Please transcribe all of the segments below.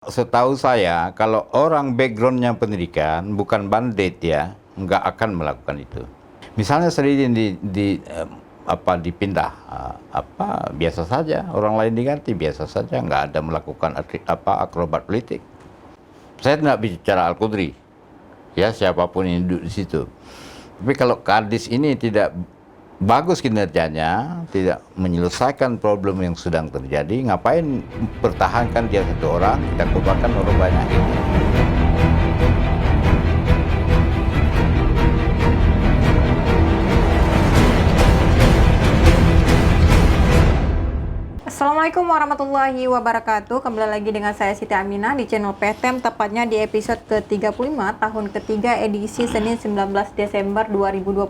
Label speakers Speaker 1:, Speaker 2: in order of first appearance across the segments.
Speaker 1: Setahu saya, kalau orang backgroundnya pendidikan, bukan bandit ya, nggak akan melakukan itu. Misalnya Seridin dipindah, biasa saja, orang lain diganti biasa saja, nggak ada melakukan akrobat politik. Saya tidak bicara Al-Qudri, ya siapapun yang duduk di situ. Tapi kalau Kadis ini tidak bagus kinerjanya, tidak menyelesaikan problem yang sedang terjadi, ngapain pertahankan dia satu orang, kita korbankan orang banyak.
Speaker 2: Assalamualaikum warahmatullahi wabarakatuh. Kembali lagi dengan saya Siti Aminah di channel PTM, tepatnya di episode ke-35 tahun ketiga edisi Senin 19 Desember 2022.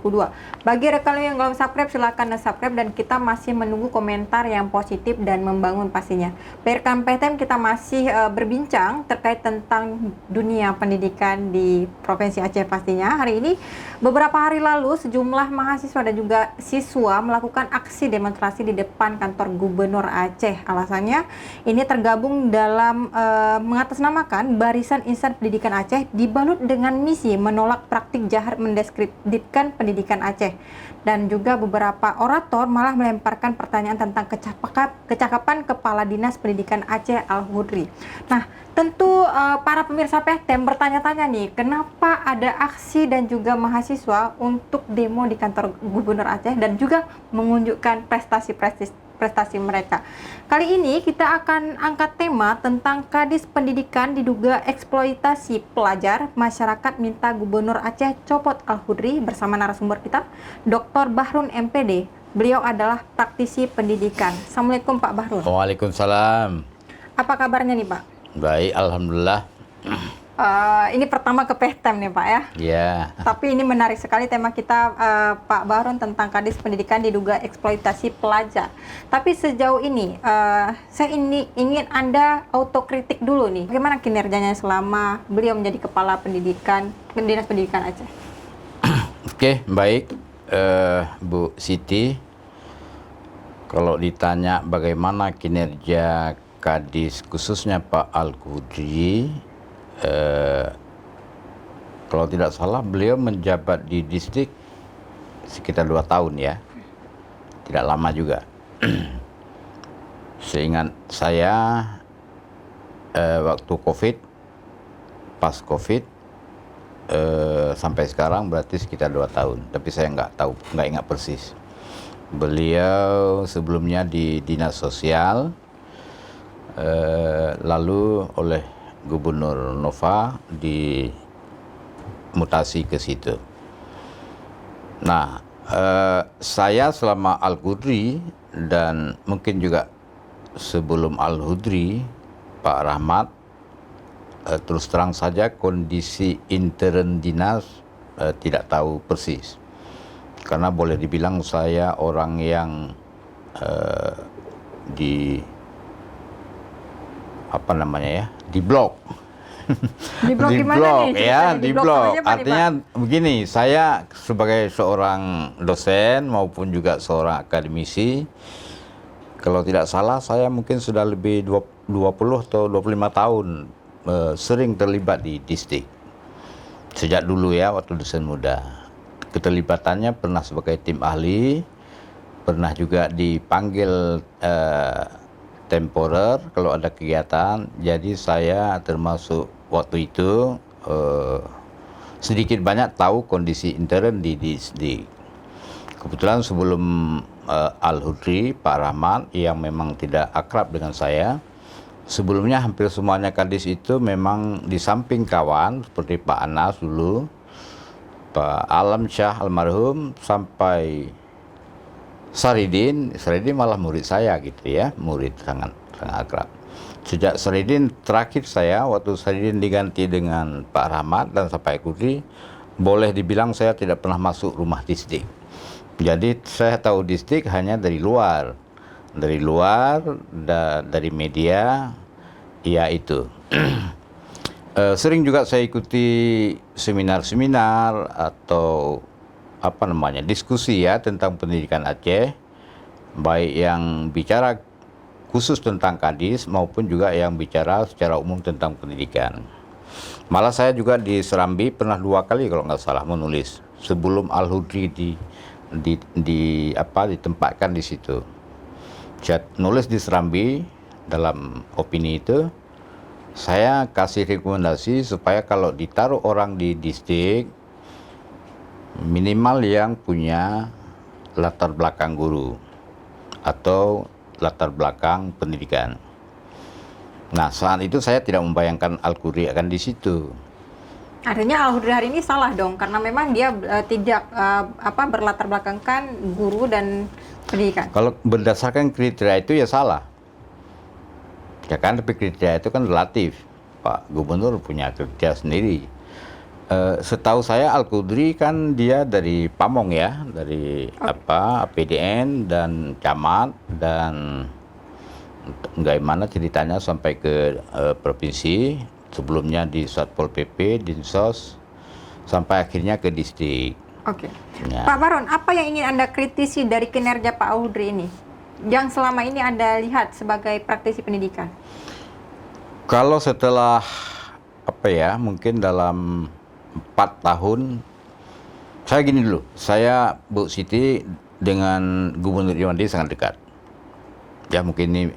Speaker 2: Bagi rekan yang belum subscribe, silahkan subscribe, dan kita masih menunggu komentar yang positif dan membangun pastinya. Rekan PTM, kita masih berbincang terkait tentang dunia pendidikan di Provinsi Aceh pastinya. Hari ini, beberapa hari lalu, sejumlah mahasiswa dan juga siswa melakukan aksi demonstrasi di depan kantor Gubernur Aceh. Alasannya ini tergabung dalam mengatasnamakan Barisan Insan Pendidikan Aceh, dibalut dengan misi menolak praktik jahat mendiskreditkan pendidikan Aceh. Dan juga beberapa orator malah melemparkan pertanyaan tentang kecakapan Kepala Dinas Pendidikan Aceh Al-Hudri. Nah, tentu para pemirsa PTM bertanya-tanya nih, kenapa ada aksi dan juga mahasiswa untuk demo di kantor Gubernur Aceh dan juga menunjukkan prestasi mereka. Kali ini kita akan angkat tema tentang Kadis Pendidikan diduga eksploitasi pelajar, masyarakat minta Gubernur Aceh copot Al-Hudri, bersama narasumber kita, Dr. Bahrun MPD. Beliau adalah praktisi pendidikan. Assalamualaikum Pak Bahrun.
Speaker 1: Waalaikumsalam.
Speaker 2: Apa kabarnya nih Pak?
Speaker 1: Baik, alhamdulillah.
Speaker 2: Ini pertama ke PTM nih Pak ya.
Speaker 1: Ya.
Speaker 2: Tapi ini menarik sekali tema kita Pak Bahrun tentang Kadis Pendidikan diduga eksploitasi pelajar. Tapi sejauh ini saya ingin Anda autokritik dulu nih. Bagaimana kinerjanya selama beliau menjadi Kepala Pendidikan Dinas Pendidikan Aceh?
Speaker 1: Oke, baik, Bu Siti. Kalau ditanya bagaimana kinerja Kadis, khususnya Pak Al-Hudri, kalau tidak salah beliau menjabat di distrik sekitar 2 tahun ya, tidak lama juga. Seingat saya waktu COVID, pas COVID, sampai sekarang berarti sekitar 2 tahun. Tapi saya nggak ingat persis. Beliau sebelumnya di Dinas Sosial, lalu oleh Gubernur Nova dimutasi ke situ. Nah, saya selama Al-Hudri dan mungkin juga sebelum Al-Hudri, Pak Rahmat, terus terang saja kondisi intern dinas tidak tahu persis. Karena boleh dibilang saya orang yang di blok.
Speaker 2: Di blok gimana nih?
Speaker 1: Ya, di blok.
Speaker 2: Apa
Speaker 1: Artinya begini, saya sebagai seorang dosen maupun juga seorang akademisi, kalau tidak salah saya mungkin sudah lebih 20 atau 25 tahun sering terlibat di distrik. Sejak dulu ya, waktu dosen muda. Keterlibatannya pernah sebagai tim ahli, pernah juga dipanggil temporer kalau ada kegiatan. Jadi saya termasuk waktu itu sedikit banyak tahu kondisi intern di distrik. Kebetulan sebelum Al-Hudri, Pak Rahmat yang memang tidak akrab dengan saya, sebelumnya hampir semuanya Kadis itu memang di samping kawan seperti Pak Anas dulu, Pak Alam Syah almarhum, sampai Saridin malah murid saya gitu ya, murid sangat akrab. Sejak Saridin terakhir saya, waktu Saridin diganti dengan Pak Rahmat dan sampai Kudri, boleh dibilang saya tidak pernah masuk rumah distrik. Jadi saya tahu distrik hanya dari luar, dari media, ya itu. Sering juga saya ikuti seminar-seminar atau diskusi ya tentang pendidikan Aceh, baik yang bicara khusus tentang Kadis maupun juga yang bicara secara umum tentang pendidikan. Malah saya juga di Serambi pernah 2 kali kalau nggak salah menulis sebelum Al-Hudri ditempatkan di situ. Saya nulis di Serambi dalam opini itu, saya kasih rekomendasi supaya kalau ditaruh orang di distrik minimal yang punya latar belakang guru atau latar belakang pendidikan. Nah, saat itu saya tidak membayangkan Al-Qudri akan di situ.
Speaker 2: Artinya Al-Hudri hari ini salah dong, karena memang dia tidak berlatar belakangkan guru dan pendidikan.
Speaker 1: Kalau berdasarkan kriteria itu ya salah. Ya kan, tapi kriteria itu kan relatif. Pak Gubernur punya kriteria sendiri. Setahu saya Al-Qudri kan dia dari Pamong ya, dari APDN dan camat, dan bagaimana ceritanya sampai ke provinsi, sebelumnya di Satpol PP, Dinsos, sampai akhirnya ke distrik.
Speaker 2: Oke.
Speaker 1: Ya.
Speaker 2: Pak Baron, apa yang ingin Anda kritisi dari kinerja Pak Al-Hudri ini? Yang selama ini Anda lihat sebagai praktisi pendidikan?
Speaker 1: Kalau setelah mungkin dalam 4 tahun, saya gini dulu, saya Bu Siti dengan Gubernur Irwandi sangat dekat. Ya mungkin ini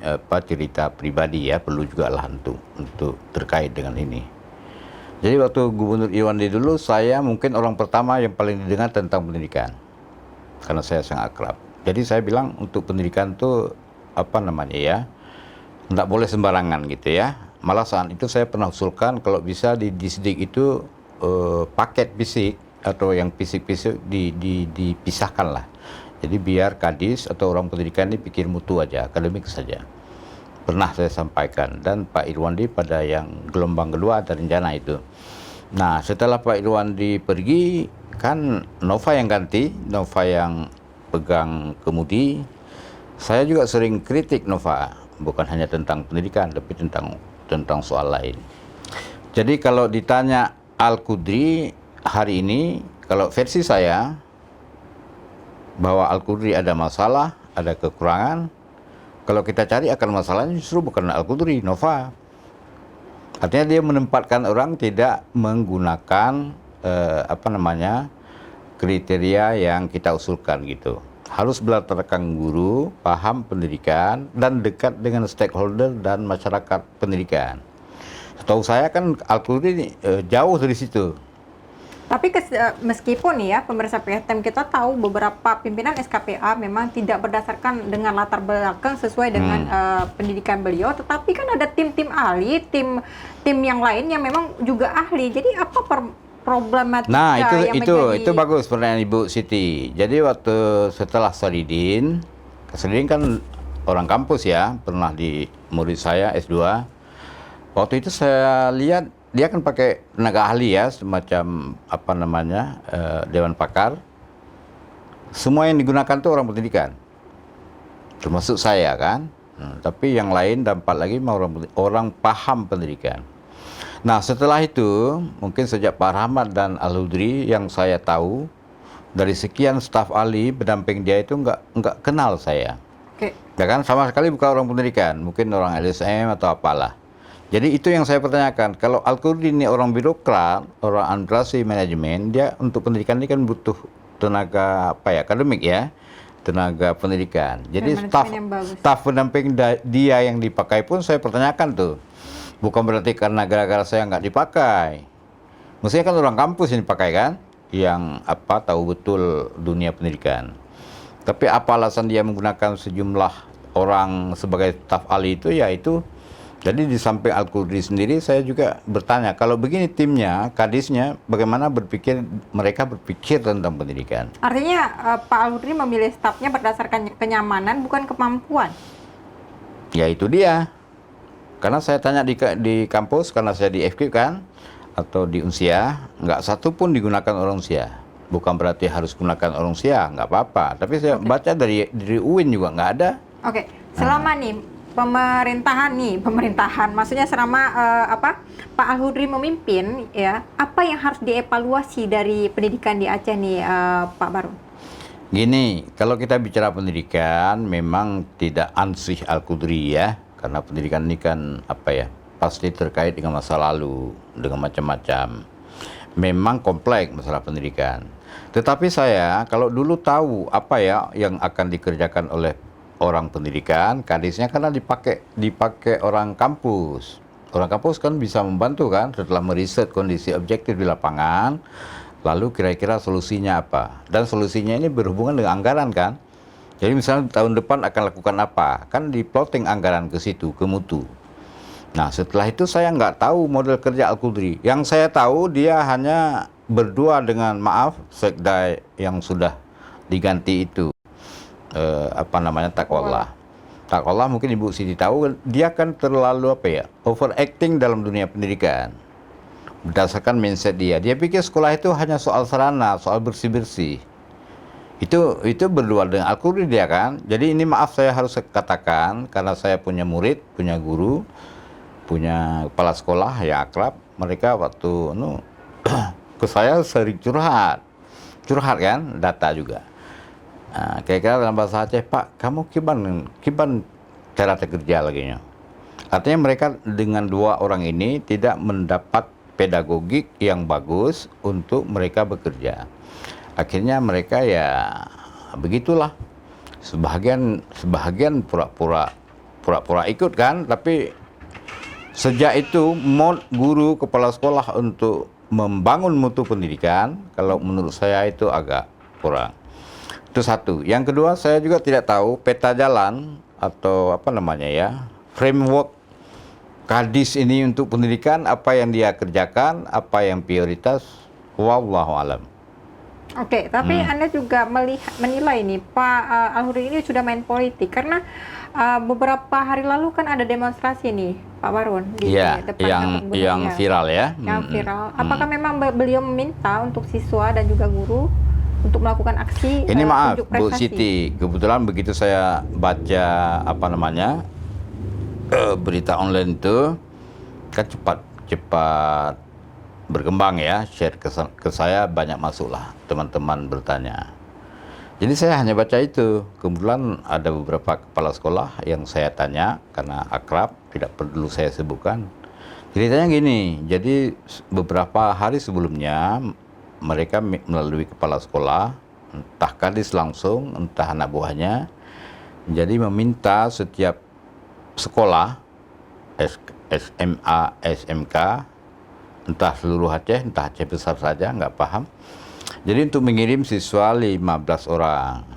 Speaker 1: cerita pribadi ya, perlu juga lah untuk terkait dengan ini. Jadi waktu Gubernur Irwandi dulu, saya mungkin orang pertama yang paling didengar tentang pendidikan, karena saya sangat akrab. Jadi saya bilang untuk pendidikan tuh nggak boleh sembarangan gitu ya. Malah saat itu saya pernah usulkan kalau bisa di distrik itu paket fisik atau yang fisik-fisik dipisahkan lah. Jadi biar Kadis atau orang pendidikan ini pikir mutu aja, akademik saja. Pernah saya sampaikan, dan Pak Irwandi pada yang gelombang kedua ada rencana itu. Nah, setelah Pak Irwandi pergi, kan Nova yang ganti, Nova yang pegang kemudi. Saya juga sering kritik Nova, bukan hanya tentang pendidikan, tapi tentang soal lain. Jadi kalau ditanya Al-Qudri hari ini, kalau versi saya, bahwa Al-Qudri ada masalah, ada kekurangan. Kalau kita cari akar masalahnya justru bukan Al-Qudri, Nova. Artinya dia menempatkan orang tidak menggunakan kriteria yang kita usulkan gitu. Harus berlatar belakang guru, paham pendidikan, dan dekat dengan stakeholder dan masyarakat pendidikan. Setahu saya kan Al-Qudri jauh dari situ.
Speaker 2: Tapi meskipun ya pemirsa PTM kita tahu beberapa pimpinan SKPA memang tidak berdasarkan dengan latar belakang sesuai dengan pendidikan beliau, tetapi kan ada tim-tim ahli, tim yang lain yang memang juga ahli. Jadi apa problematika yang menjadi...
Speaker 1: itu bagus pertanyaan Ibu Siti. Jadi waktu setelah Saridin kan orang kampus ya, pernah di murid saya S2. Waktu itu saya lihat dia kan pakai tenaga ahli ya, semacam dewan pakar. Semua yang digunakan tuh orang pendidikan, termasuk saya kan. Tapi yang lain dampak lagi orang paham pendidikan. Nah setelah itu, mungkin sejak Pak Rahmat dan Al-Hudri yang saya tahu, dari sekian staf ahli pendamping dia itu nggak kenal saya.
Speaker 2: Oke.
Speaker 1: Ya kan, sama sekali bukan orang pendidikan, mungkin orang LSM atau apalah. Jadi itu yang saya pertanyakan, kalau Al-Qudri ini orang birokrat, orang administrasi manajemen, dia untuk pendidikan ini kan butuh tenaga akademik ya, tenaga pendidikan. Jadi staf pendamping dia yang dipakai pun saya pertanyakan tuh. Bukan berarti karena gara-gara saya nggak dipakai. Mestinya kan orang kampus yang dipakai kan, yang tahu betul dunia pendidikan. Tapi apa alasan dia menggunakan sejumlah orang sebagai staf ahli itu, yaitu jadi di samping Al-Qudri sendiri saya juga bertanya, kalau begini timnya, kadisnya, bagaimana mereka berpikir tentang pendidikan?
Speaker 2: Artinya Pak Al-Hudri memilih stafnya berdasarkan kenyamanan, bukan kemampuan?
Speaker 1: Ya itu dia. Karena saya tanya di kampus, karena saya di FK kan, atau di Unsia, nggak satu pun digunakan orang Unsia. Bukan berarti harus gunakan orang Unsia, nggak apa-apa. Tapi saya baca dari UIN juga nggak ada.
Speaker 2: Oke, selama nih pemerintahan maksudnya selama Pak Al-Hudri memimpin ya, apa yang harus dievaluasi dari pendidikan di Aceh nih Pak Baron?
Speaker 1: Gini, kalau kita bicara pendidikan, memang tidak ansih Al-Qudri ya, karena pendidikan ini kan apa ya, pasti terkait dengan masa lalu, dengan macam-macam. Memang kompleks masalah pendidikan. Tetapi saya kalau dulu tahu apa ya yang akan dikerjakan oleh orang pendidikan, kadisnya karena dipakai orang kampus. Orang kampus kan bisa membantu kan setelah meriset kondisi objektif di lapangan, lalu kira-kira solusinya apa. Dan solusinya ini berhubungan dengan anggaran kan. Jadi misalnya tahun depan akan lakukan apa, kan di-plotting anggaran ke situ, ke mutu. Nah setelah itu saya nggak tahu model kerja Al-Qudri. Yang saya tahu dia hanya berdua dengan maaf sekda yang sudah diganti itu apa namanya Takwallah. Takwallah mungkin Ibu Siti tahu dia kan terlalu apa ya overacting dalam dunia pendidikan berdasarkan mindset dia. Dia pikir sekolah itu hanya soal sarana, soal bersih-bersih. Itu berdua dengan Al-Qudri dia kan. Jadi ini maaf saya harus katakan karena saya punya murid, punya guru, punya kepala sekolah ya akrab, mereka waktu ke saya sering curhat kan, data juga. Nah, kira-kira dalam bahasa Aceh, Pak, kamu kiban cara kerja lagi nya. Artinya mereka dengan dua orang ini tidak mendapat pedagogik yang bagus untuk mereka bekerja. Akhirnya mereka ya begitulah. Sebahagian pura-pura ikut kan, tapi sejak itu mod guru kepala sekolah untuk membangun mutu pendidikan, kalau menurut saya itu agak kurang. Itu satu. Yang kedua, saya juga tidak tahu peta jalan atau apa namanya ya, framework Kadis ini untuk pendidikan, apa yang dia kerjakan, apa yang prioritas, wallahu alam.
Speaker 2: Oke, tapi Anda juga menilai nih Pak Al-Qudri ini sudah main politik karena beberapa hari lalu kan ada demonstrasi nih Pak Barun di
Speaker 1: Ya,
Speaker 2: depan
Speaker 1: yang viral ya.
Speaker 2: Yang viral. Apakah memang beliau meminta untuk siswa dan juga guru untuk melakukan aksi
Speaker 1: Ini maaf
Speaker 2: unjuk
Speaker 1: Bu
Speaker 2: prestasi?
Speaker 1: Siti, kebetulan begitu saya baca apa namanya berita online itu kan cepat berkembang ya, share ke saya banyak masuklah teman-teman bertanya. Jadi saya hanya baca itu. Kebetulan ada beberapa kepala sekolah yang saya tanya karena akrab, tidak perlu saya sebutkan. Ceritanya gini, jadi beberapa hari sebelumnya mereka melalui kepala sekolah, entah kadis langsung, entah anak buahnya, jadi meminta setiap sekolah SMA, SMK, entah seluruh Aceh, entah Aceh besar saja, nggak paham. Jadi untuk mengirim siswa 15 orang,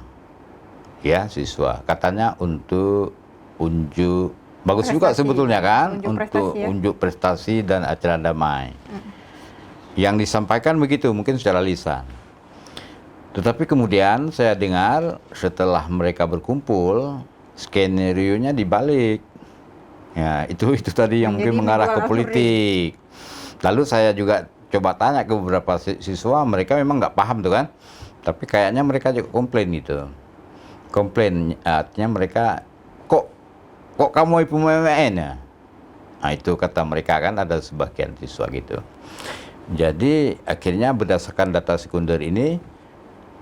Speaker 1: ya siswa, katanya untuk unjuk, bagus juga sebetulnya kan, untuk unjuk prestasi dan acara damai. Yang disampaikan begitu, mungkin secara lisan. Tetapi kemudian saya dengar setelah mereka berkumpul, skenario-nya dibalik. Ya, itu tadi yang mungkin mengarah ke politik. Lalu saya juga coba tanya ke beberapa siswa, mereka memang nggak paham tuh kan. Tapi kayaknya mereka juga komplain gitu. Komplain, artinya mereka, kok kamu ibu MMN ya? Nah itu kata mereka kan, ada sebagian siswa gitu. Jadi akhirnya berdasarkan data sekunder ini,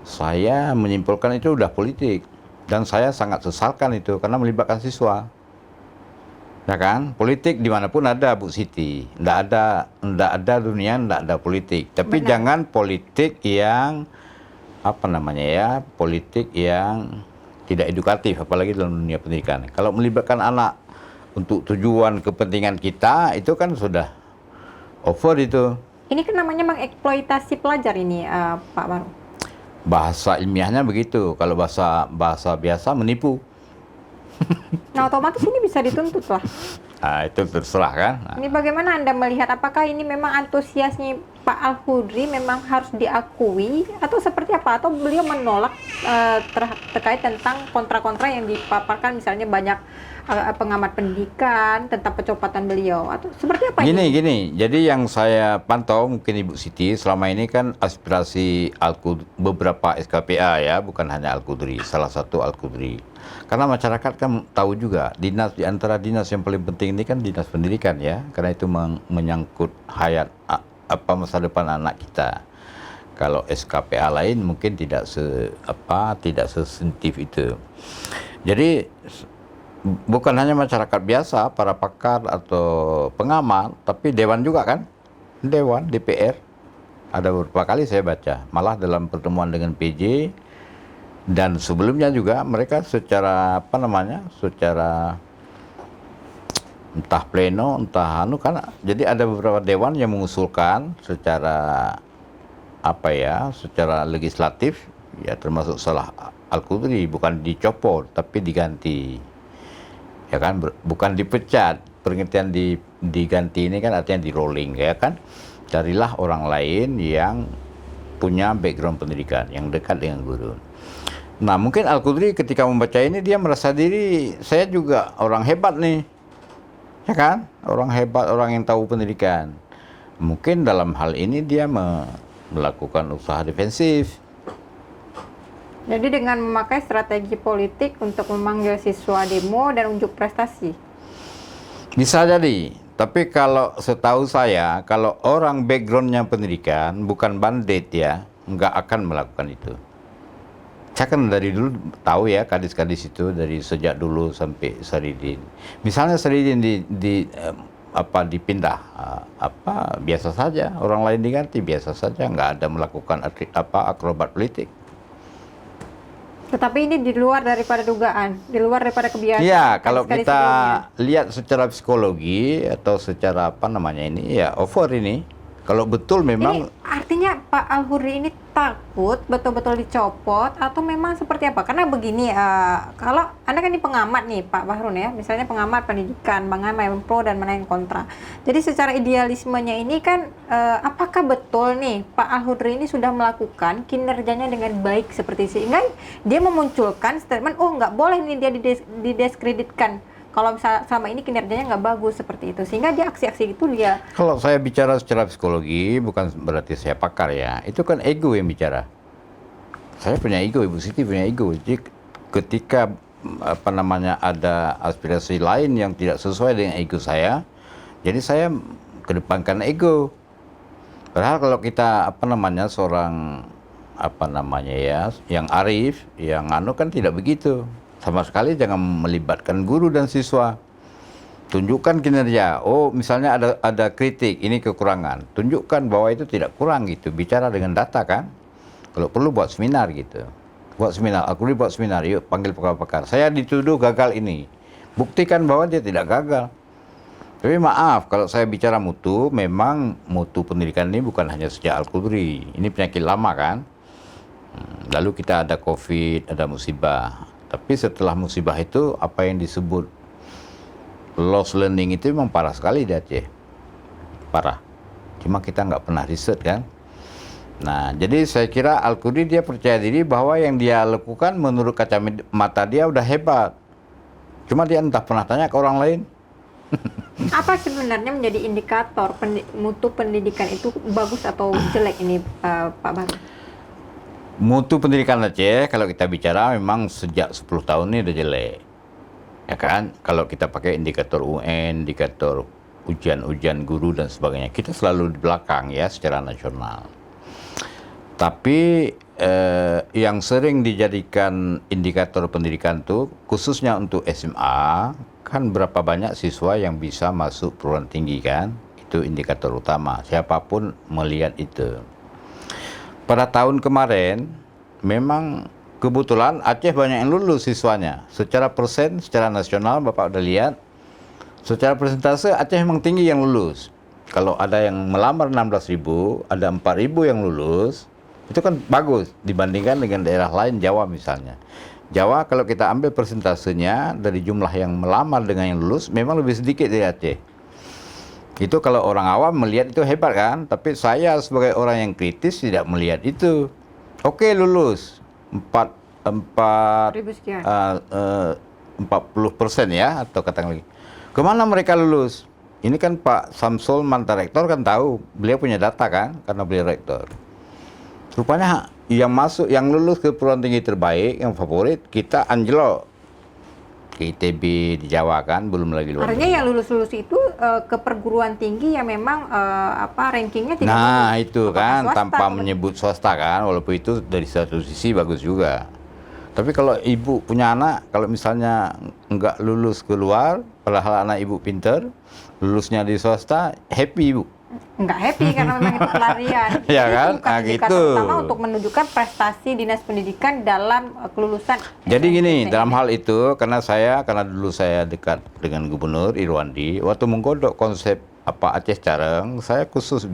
Speaker 1: saya menyimpulkan itu udah politik. Dan saya sangat sesalkan itu, karena melibatkan siswa. Ya kan, politik dimanapun ada Bu Siti, nggak ada dunia, nggak ada politik. Tapi jangan politik yang apa namanya ya, politik yang tidak edukatif, apalagi dalam dunia pendidikan. Kalau melibatkan anak untuk tujuan kepentingan kita, itu kan sudah over itu.
Speaker 2: Ini kan namanya mengeksploitasi pelajar ini, Pak Baru.
Speaker 1: Bahasa ilmiahnya begitu, kalau bahasa biasa menipu.
Speaker 2: Nah, otomatis ini bisa dituntut lah.
Speaker 1: Nah, itu terserah kan. Nah.
Speaker 2: Ini bagaimana Anda melihat, apakah ini memang antusiasnya Pak Al-Qudri memang harus diakui atau seperti apa? Atau beliau menolak terkait tentang kontra-kontra yang dipaparkan, misalnya banyak pengamat pendidikan tentang pencopotan beliau, atau seperti apa?
Speaker 1: Gini, jadi yang saya pantau mungkin Ibu Siti, selama ini kan aspirasi beberapa SKPA ya, bukan hanya Al-Qudri, salah satu Al-Qudri. Karena masyarakat kan tahu juga, di antara dinas yang paling penting ini kan dinas pendidikan ya, karena itu menyangkut hayat masa depan anak kita. Kalau SKPA lain mungkin tidak tidak sesensitif itu. Jadi bukan hanya masyarakat biasa, para pakar atau pengamat, tapi dewan juga kan, dewan DPR. Ada beberapa kali saya baca, malah dalam pertemuan dengan PJ dan sebelumnya juga mereka secara secara entah pleno, entah kan, jadi ada beberapa dewan yang mengusulkan secara secara legislatif, ya termasuk Salah Al-Qudri, bukan dicopot tapi diganti, ya kan, bukan dipecat. Pengertian diganti ini kan artinya di rolling, ya kan. Carilah orang lain yang punya background pendidikan, yang dekat dengan guru. Nah mungkin Al-Qudri ketika membaca ini dia merasa diri, saya juga orang hebat nih, ya kan, orang hebat, orang yang tahu pendidikan. Mungkin dalam hal ini dia melakukan usaha defensif.
Speaker 2: Jadi dengan memakai strategi politik untuk memanggil siswa demo dan unjuk prestasi.
Speaker 1: Bisa jadi, tapi kalau setahu saya, kalau orang backgroundnya pendidikan, bukan bandit ya, nggak akan melakukan itu. Saya kan dari dulu tahu ya, kadis-kadis itu dari sejak dulu sampai Saridin. Misalnya Saridin dipindah, biasa saja, orang lain diganti biasa saja, nggak ada melakukan akrobat politik.
Speaker 2: Tetapi ini di luar daripada dugaan, di luar daripada kebiasaan.
Speaker 1: Iya, kalau
Speaker 2: kadis-kadis
Speaker 1: kita
Speaker 2: sebelumnya.
Speaker 1: lihat secara psikologi atau secara ini, ya over ini. Kalau betul memang.
Speaker 2: Ini artinya Pak Al-Hurri ini takut betul-betul dicopot atau memang seperti apa? Karena begini, kalau Anda kan ini pengamat nih Pak Bahrun ya, misalnya pengamat pendidikan, mana yang pro dan mana yang kontra. Jadi secara idealismenya ini kan, apakah betul nih Pak Al-Hurri ini sudah melakukan kinerjanya dengan baik seperti sehingga dia memunculkan statement, oh nggak boleh nih dia didiskreditkan. Kalau misalnya selama ini kinerjanya nggak bagus seperti itu, sehingga dia aksi-aksi itu dia.
Speaker 1: Kalau saya bicara secara psikologi, bukan berarti saya pakar ya. Itu kan ego yang bicara. Saya punya ego, Ibu Siti punya ego. Jadi ketika ada aspirasi lain yang tidak sesuai dengan ego saya, jadi saya kedepankan ego. Padahal kalau kita seorang yang arif, yang kan tidak begitu. Sama sekali jangan melibatkan guru dan siswa. Tunjukkan kinerja. Oh, misalnya ada kritik, ini kekurangan. Tunjukkan bahwa itu tidak kurang gitu. Bicara dengan data kan. Kalau perlu buat seminar gitu. Buat seminar, aku buat seminar, yuk panggil pakar-pakar. Saya dituduh gagal ini. Buktikan bahwa dia tidak gagal. Tapi maaf, kalau saya bicara mutu, memang mutu pendidikan ini bukan hanya sejak Al-Qudri. Ini penyakit lama kan. Lalu kita ada COVID, ada musibah. Tapi setelah musibah itu, apa yang disebut lost learning itu memang parah sekali di Aceh. Parah. Cuma kita nggak pernah riset kan. Nah, jadi saya kira Al-Qudri dia percaya diri bahwa yang dia lakukan menurut kacamata dia udah hebat. Cuma dia entah pernah tanya ke orang lain.
Speaker 2: Apa sebenarnya menjadi indikator mutu pendidikan itu bagus atau jelek ini Pak Bahrun?
Speaker 1: Mutu pendidikan Aceh kalau kita bicara memang sejak 10 tahun ini udah jelek. Ya kan? Kalau kita pakai indikator UN, indikator ujian guru dan sebagainya, kita selalu di belakang ya secara nasional. Tapi yang sering dijadikan indikator pendidikan itu khususnya untuk SMA, kan berapa banyak siswa yang bisa masuk perguruan tinggi kan? Itu indikator utama. Siapapun melihat itu. Pada tahun kemarin, memang kebetulan Aceh banyak yang lulus siswanya. Secara persen, secara nasional, Bapak udah lihat. Secara persentase, Aceh memang tinggi yang lulus. Kalau ada yang melamar 16.000, ada 4.000 yang lulus, itu kan bagus dibandingkan dengan daerah lain, Jawa misalnya. Jawa kalau kita ambil persentasenya dari jumlah yang melamar dengan yang lulus, memang lebih sedikit dari Aceh. Itu kalau orang awam melihat itu hebat kan, tapi saya sebagai orang yang kritis tidak melihat itu. Oke, lulus 40% ya, atau katakan lagi. Kemana mereka lulus? Ini kan Pak Samsul mantan rektor kan tahu, beliau punya data kan, karena beliau rektor. Rupanya yang lulus ke perguruan tinggi terbaik, yang favorit, kita anjlok. ke ITB di Jawa kan, belum lagi luar
Speaker 2: Artinya
Speaker 1: negeri.
Speaker 2: yang lulus-lulus itu ke perguruan tinggi yang memang rankingnya tidak
Speaker 1: Nah,
Speaker 2: bagus.
Speaker 1: itu
Speaker 2: Apakah
Speaker 1: kan
Speaker 2: swasta
Speaker 1: tanpa
Speaker 2: atau
Speaker 1: menyebut swasta kan, walaupun itu dari satu sisi bagus juga. Tapi kalau ibu punya anak, kalau misalnya nggak lulus keluar, padahal anak ibu pinter, lulusnya di swasta, happy ibu.
Speaker 2: nggak happy karena memang itu pelarian.
Speaker 1: Ya
Speaker 2: Jadi
Speaker 1: kan?
Speaker 2: itu bukan
Speaker 1: Nah,
Speaker 2: indikator
Speaker 1: gitu.
Speaker 2: utama untuk menunjukkan prestasi dinas pendidikan dalam kelulusan.
Speaker 1: Jadi gini,
Speaker 2: SNMPTN.
Speaker 1: dalam hal itu karena dulu saya dekat dengan Gubernur Irwandi, waktu menggodok konsep Aceh Careng, saya khusus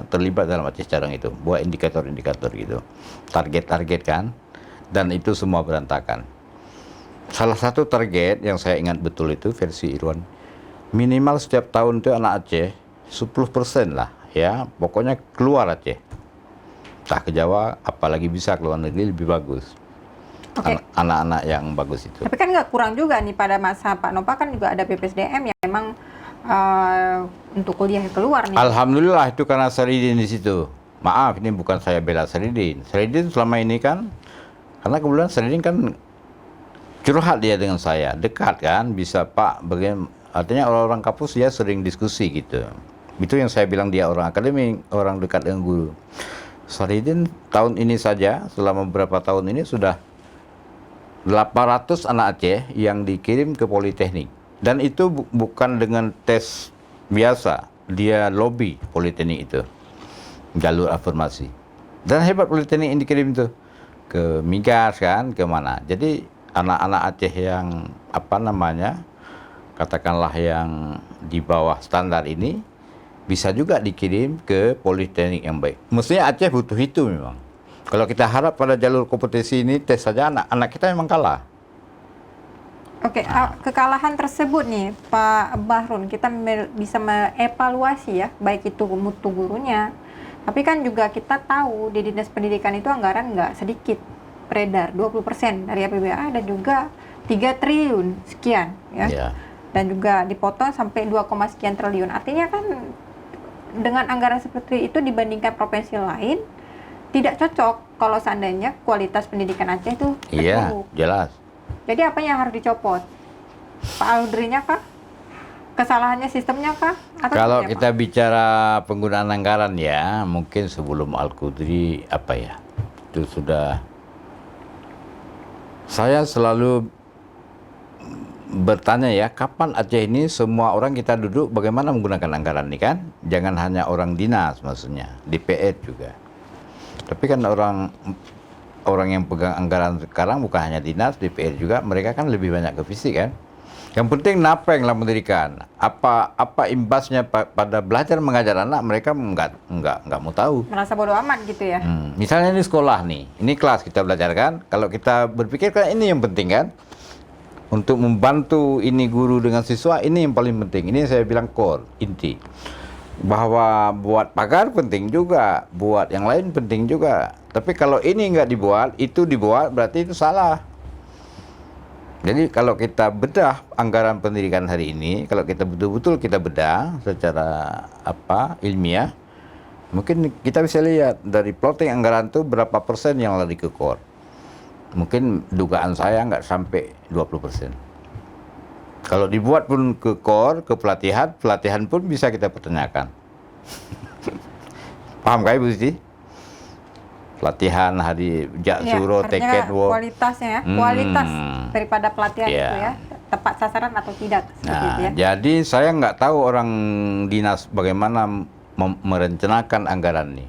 Speaker 1: terlibat dalam Aceh Careng itu, buat indikator-indikator gitu, target-target kan, dan itu semua berantakan. Salah satu target yang saya ingat betul itu versi Irwan, minimal setiap tahun itu anak Aceh 10% lah, ya, pokoknya keluar Aceh, entah ke Jawa, apalagi bisa ke luar negeri lebih bagus.
Speaker 2: Oke.
Speaker 1: Anak-anak yang bagus itu.
Speaker 2: Tapi kan nggak kurang juga nih pada masa Pak Nova kan juga ada BPSDM yang memang untuk kuliah keluar nih.
Speaker 1: Alhamdulillah itu karena Saridin di situ. Maaf, ini bukan saya bela Saridin. Saridin selama ini kan, karena kebetulan Saridin kan curhat dia dengan saya, dekat kan, bisa Pak, artinya orang-orang kampus dia sering diskusi gitu. Itu yang saya bilang dia orang akademik, orang dekat dengan guru. Saridin tahun ini saja, selama beberapa tahun ini sudah 800 anak Aceh yang dikirim ke Politeknik. Dan itu bukan dengan tes biasa, dia lobby Politeknik itu, jalur afirmasi. Dan hebat Politeknik yang dikirim itu ke Migas kan, ke mana. Jadi anak-anak Aceh yang katakanlah yang di bawah standar ini bisa juga dikirim ke Politeknik yang baik. Mestinya Aceh butuh itu memang. Kalau kita harap pada jalur kompetisi ini tes saja anak kita memang kalah.
Speaker 2: Oke, kekalahan tersebut nih Pak Bahrun, kita bisa mengevaluasi ya, baik itu mutu gurunya, tapi kan juga kita tahu di Dinas Pendidikan itu anggaran nggak sedikit beredar, 20% dari APBA dan juga 3 triliun sekian ya.
Speaker 1: Ya.
Speaker 2: Dan juga dipotong sampai 2, sekian triliun. Artinya kan dengan anggaran seperti itu dibandingkan provinsi lain, tidak cocok kalau seandainya kualitas pendidikan Aceh itu
Speaker 1: Iya,
Speaker 2: terpuruk.
Speaker 1: jelas.
Speaker 2: Jadi apa yang harus dicopot? Pak Audrey-nya kah? Kesalahannya sistemnya kah? Atau
Speaker 1: Kalau
Speaker 2: seperti
Speaker 1: kita
Speaker 2: apa?
Speaker 1: bicara penggunaan anggaran ya, mungkin sebelum Al-Qudri itu sudah, saya selalu bertanya ya, kapan Aceh ini semua orang kita duduk bagaimana menggunakan anggaran ini kan? Jangan hanya orang dinas maksudnya, DPR juga. Tapi kan orang yang pegang anggaran sekarang bukan hanya dinas, DPR juga, mereka kan lebih banyak ke fisik kan. Yang penting napeng lah pendidikan. Apa imbasnya pada belajar mengajar anak, mereka nggak mau tahu.
Speaker 2: Merasa bodoh amat gitu ya?
Speaker 1: Misalnya ini sekolah nih, ini kelas kita belajar kan. Kalau kita berpikir kan ini yang penting kan, untuk membantu ini guru dengan siswa, ini yang paling penting. Ini saya bilang core, inti. Bahwa buat pagar penting juga, buat yang lain penting juga. Tapi kalau ini nggak dibuat, itu dibuat, berarti itu salah. Jadi kalau kita bedah anggaran pendidikan hari ini, kalau kita betul-betul kita bedah secara ilmiah, mungkin kita bisa lihat dari plotting anggaran itu berapa persen yang lari ke core. Mungkin dugaan saya nggak sampai 20%. Kalau dibuat pun ke core, ke pelatihan pun bisa kita pertanyakan. Paham kah Ibu Siti? Pelatihan hari Jaksuro,
Speaker 2: artinya
Speaker 1: Teket, Walk.
Speaker 2: kualitasnya ya, kualitas daripada pelatihan
Speaker 1: Iya.
Speaker 2: itu ya, tepat sasaran atau tidak seperti itu
Speaker 1: Nah,
Speaker 2: ya.
Speaker 1: jadi saya nggak tahu orang dinas bagaimana merencanakan anggaran ini.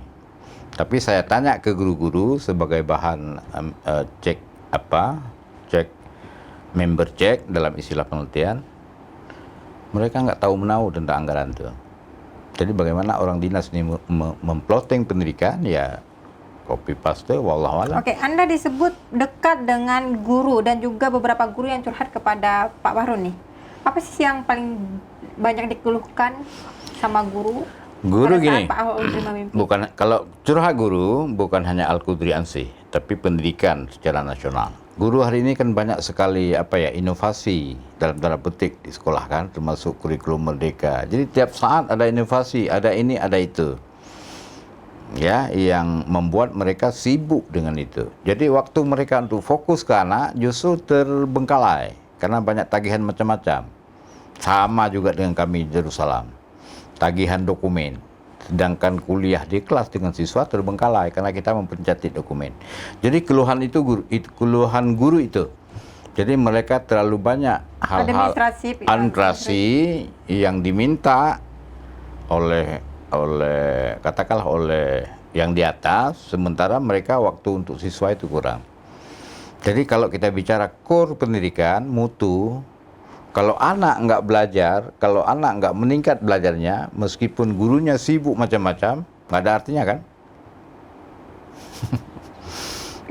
Speaker 1: Tapi saya tanya ke guru-guru sebagai bahan cek member cek dalam istilah penelitian, mereka nggak tahu menahu tentang anggaran itu. Jadi bagaimana orang dinas ini memplotting pendidikan ya copy paste wallahualam.
Speaker 2: Oke, Anda disebut dekat dengan guru dan juga beberapa guru yang curhat kepada Pak Bahrun nih. Apa sih yang paling banyak dikeluhkan sama guru?
Speaker 1: Guru
Speaker 2: pada saat
Speaker 1: gini,
Speaker 2: Pak Al-Qudri memimpin?
Speaker 1: bukan kalau curhat guru bukan hanya Al-Qudri ansih, tapi pendidikan secara nasional. Guru hari ini kan banyak sekali inovasi dalam tanda petik di sekolah kan, termasuk kurikulum merdeka. Jadi tiap saat ada inovasi, ada ini, ada itu. Ya, yang membuat mereka sibuk dengan itu. Jadi waktu mereka untuk fokus ke anak justru terbengkalai karena banyak tagihan macam-macam. Sama juga dengan kami di Jerusalem, tagihan dokumen. Sedangkan kuliah di kelas dengan siswa terbengkalai karena kita mempencatit dokumen. Jadi keluhan keluhan guru itu. Jadi mereka terlalu banyak hal-hal administrasi yang diminta oleh katakanlah oleh yang di atas, sementara mereka waktu untuk siswa itu kurang. Jadi kalau kita bicara core pendidikan, mutu, kalau anak nggak belajar, kalau anak nggak meningkat belajarnya, meskipun gurunya sibuk macam-macam, nggak ada artinya kan?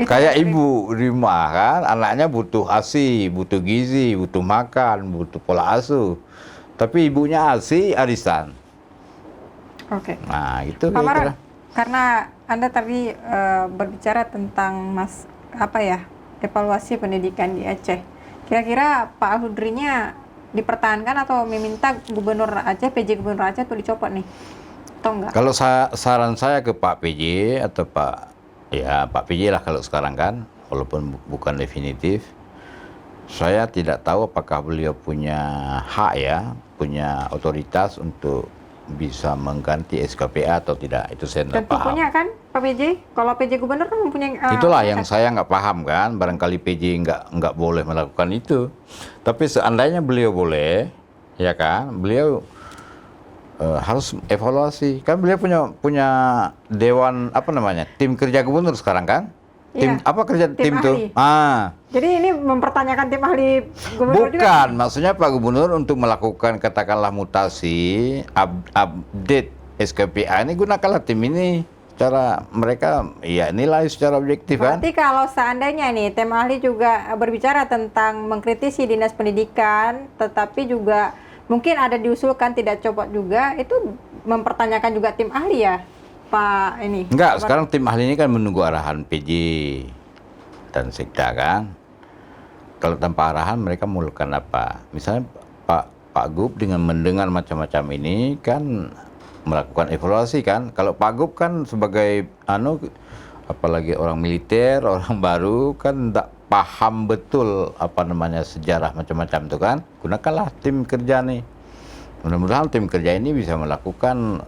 Speaker 1: Kayak ibu di rumah kan, anaknya butuh ASI, butuh gizi, butuh makan, butuh pola asuh. Tapi ibunya ASI, arisan.
Speaker 2: Oke.
Speaker 1: Nah, itu
Speaker 2: Pak Baron,
Speaker 1: kira-kira.
Speaker 2: karena Anda tadi berbicara tentang evaluasi pendidikan di Aceh. Kira-kira Pak Al-Hudrinya dipertahankan atau meminta Gubernur Aceh, PJ Gubernur Aceh untuk dicopot nih? Atau enggak?
Speaker 1: Kalau saran saya ke Pak PJ atau Pak PJ lah kalau sekarang kan, walaupun bukan definitif, saya tidak tahu apakah beliau punya hak ya, punya otoritas untuk bisa mengganti SKPA atau tidak. Itu saya tidak
Speaker 2: Tentu
Speaker 1: paham.
Speaker 2: punya kan Pak PJ? Kalau PJ Gubernur kan mempunyai...
Speaker 1: Itulah yang saya nggak paham kan, barangkali PJ nggak boleh melakukan itu. Tapi seandainya beliau boleh, ya kan, beliau harus evaluasi. Kan beliau punya dewan apa namanya, tim kerja gubernur sekarang kan? Tim
Speaker 2: Iya,
Speaker 1: apa kerja
Speaker 2: tim
Speaker 1: tim tuh?
Speaker 2: ahli. Jadi ini mempertanyakan tim ahli Gubernur juga?
Speaker 1: Bukan, maksudnya Pak Gubernur untuk melakukan katakanlah mutasi, update SKPA ini gunakanlah tim ini. Cara mereka ya nilai secara objektif kan.
Speaker 2: Berarti kalau seandainya nih tim ahli juga berbicara tentang mengkritisi dinas pendidikan, tetapi juga mungkin ada diusulkan tidak copot juga, itu mempertanyakan juga tim ahli ya, Pak ini?
Speaker 1: Enggak, sekarang tim ahli ini kan menunggu arahan PJ dan Sekda kan. Kalau tanpa arahan mereka mau melakukan apa? Misalnya Pak Gub dengan mendengar macam-macam ini kan melakukan evaluasi kan. Kalau Pak Gub kan sebagai apalagi orang militer, orang baru kan tidak paham betul apa namanya sejarah macam-macam itu kan. Gunakanlah tim kerja nih. Mudah-mudahan tim kerja ini bisa melakukan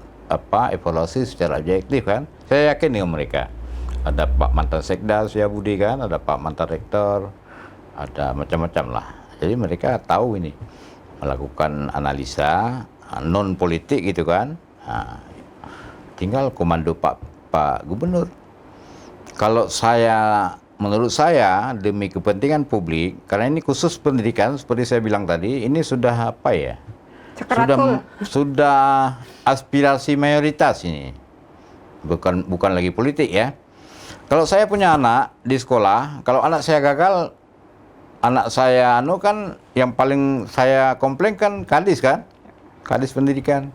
Speaker 1: evaluasi secara objektif kan. Saya yakin dengan mereka. Ada Pak mantan Sekda Budi kan, ada Pak mantan Rektor, ada macam-macam lah. Jadi mereka tahu ini melakukan analisa non politik gitu kan. Nah, tinggal komando Pak Gubernur. Kalau menurut saya demi kepentingan publik, karena ini khusus pendidikan seperti saya bilang tadi, ini sudah apa ya? Sudah aspirasi mayoritas ini. Bukan lagi politik ya. Kalau saya punya anak di sekolah, kalau anak saya gagal, anak saya kan yang paling saya komplain kan Kadis kan? Kadis pendidikan.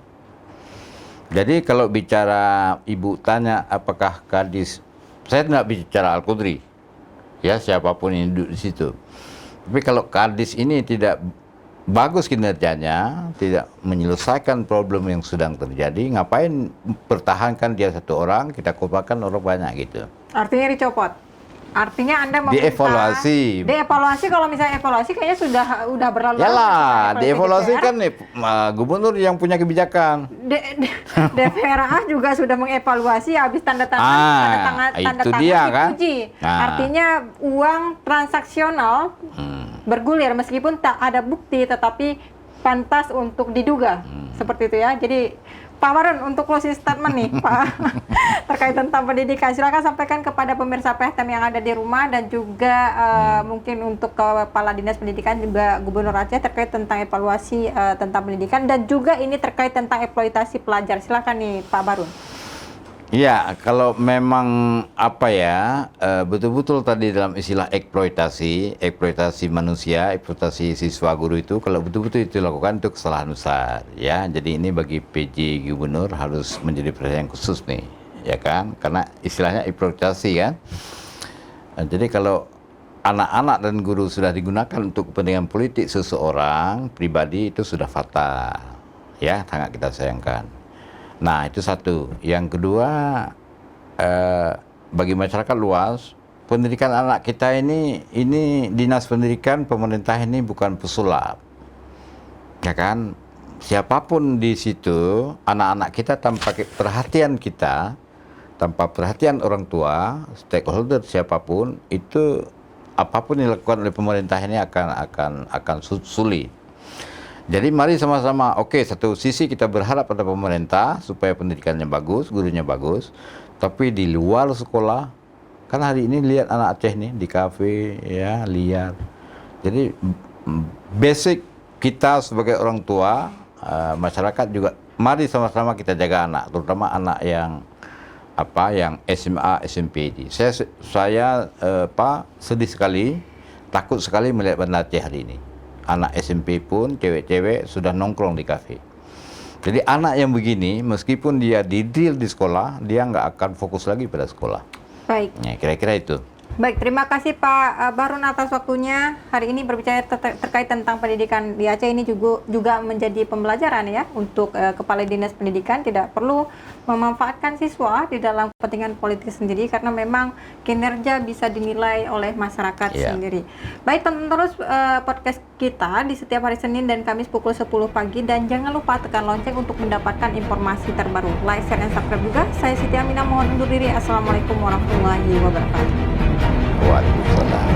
Speaker 1: Jadi kalau bicara ibu tanya apakah Kadis, saya tidak bicara Al-Qudri. Ya, siapapun yang duduk di situ. Tapi kalau Kadis ini tidak bagus kinerjanya, tidak menyelesaikan problem yang sedang terjadi, ngapain pertahankan dia satu orang, kita korbankan orang banyak gitu.
Speaker 2: Artinya dicopot. Artinya Anda meminta
Speaker 1: dievaluasi.
Speaker 2: Kalau misalnya evaluasi kayaknya sudah berlalu.
Speaker 1: Yalah, dievaluasi kan gubernur yang punya kebijakan.
Speaker 2: DPRA juga sudah mengevaluasi habis tanda tangan
Speaker 1: itu dia kan.
Speaker 2: Artinya uang transaksional bergulir meskipun tak ada bukti tetapi pantas untuk diduga. Seperti itu ya. Jadi Pak Baron, untuk closing statement nih, Pak, terkait tentang pendidikan, silakan sampaikan kepada pemirsa PTM yang ada di rumah dan juga mungkin untuk Kepala Dinas Pendidikan juga Gubernur Aceh terkait tentang evaluasi tentang pendidikan dan juga ini terkait tentang eksploitasi pelajar. Silakan nih, Pak Baron.
Speaker 1: Ya, kalau memang betul-betul tadi dalam istilah eksploitasi manusia, eksploitasi siswa guru itu, kalau betul-betul itu dilakukan itu kesalahan besar, ya. Jadi ini bagi PJ Gubernur harus menjadi perhatian khusus nih, ya kan? Karena istilahnya eksploitasi kan. Jadi kalau anak-anak dan guru sudah digunakan untuk kepentingan politik seseorang pribadi itu sudah fatal, ya, sangat kita sayangkan. Nah, itu satu. Yang kedua, bagi masyarakat luas, pendidikan anak kita ini dinas pendidikan pemerintah ini bukan pesulap, ya kan? Siapapun di situ, anak-anak kita tanpa perhatian kita, tanpa perhatian orang tua, stakeholder siapapun, itu apapun yang dilakukan oleh pemerintah ini akan sulit. Jadi mari sama-sama, oke, satu sisi kita berharap pada pemerintah supaya pendidikannya bagus, gurunya bagus, tapi di luar sekolah, kan hari ini lihat anak Aceh nih di kafe, ya, liar. Jadi basic kita sebagai orang tua, masyarakat juga, mari sama-sama kita jaga anak, terutama anak yang SMA, SMP ini. Saya sedih sekali, takut sekali melihat Banda Aceh hari ini. Anak SMP pun, cewek-cewek sudah nongkrong di kafe. Jadi anak yang begini, meskipun dia didrill di sekolah, dia nggak akan fokus lagi pada sekolah.
Speaker 2: Baik.
Speaker 1: Ya, kira-kira itu.
Speaker 2: Baik, terima kasih Pak Barun atas waktunya. Hari ini berbicara terkait tentang pendidikan di Aceh, ini juga menjadi pembelajaran ya untuk Kepala Dinas Pendidikan, tidak perlu memanfaatkan siswa di dalam kepentingan politik sendiri karena memang kinerja bisa dinilai oleh masyarakat sendiri. Baik, tonton terus podcast kita di setiap hari Senin dan Kamis pukul 10 pagi dan jangan lupa tekan lonceng untuk mendapatkan informasi terbaru. Like, share, dan subscribe juga. Saya Siti Aminah mohon undur diri. Assalamualaikum warahmatullahi wabarakatuh.
Speaker 1: Waalaikumsalam.